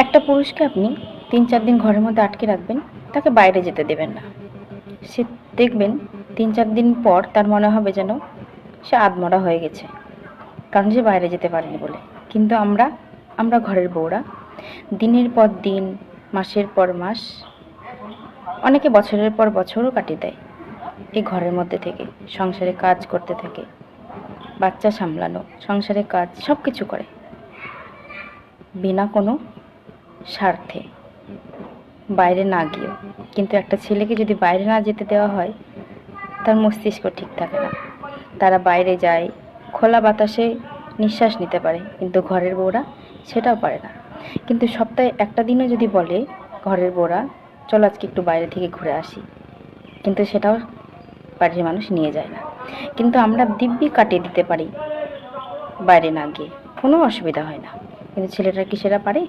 একটা পুরুষকে আপনি ৩-৪ দিন ঘরের মধ্যে আটকে রাখবেন, তাকে বাইরে যেতে দেবেন না। সে দেখবেন ৩-৪ দিন পর তার মনে হবে যেন সে আধমরা হয়ে গেছে, কারণ সে বাইরে যেতে পারেনি বলে। কিন্তু আমরা ঘরের বউরা দিনের পর দিন, মাসের পর মাস, অনেকে বছরের পর বছরও কাটিয়ে দেয় এই ঘরের মধ্যে থেকে, সংসারে কাজ করতে থাকে, বাচ্চা সামলানো, সংসারে কাজ সব কিছু করে বিনা কোনো স্বার্থে, বাইরে না গিয়েও। কিন্তু একটা ছেলেকে যদি বাইরে না যেতে দেওয়া হয়, তার মস্তিষ্ক ঠিক থাকে না। তারা বাইরে যায়, খোলা বাতাসে নিঃশ্বাস নিতে পারে, কিন্তু ঘরের বউরা সেটাও পারে না। কিন্তু সপ্তাহে একটা দিনও যদি বলে ঘরের বউরা, চলো আজকে একটু বাইরে থেকে ঘুরে আসি, কিন্তু সেটাও বাড়ির মানুষ নিয়ে যায় না। কিন্তু আমরা দিব্যি কাটিয়ে দিতে পারি বাইরে না গিয়ে, কোনো অসুবিধা হয় না। কিন্তু ছেলেরা কি সেটা পারে?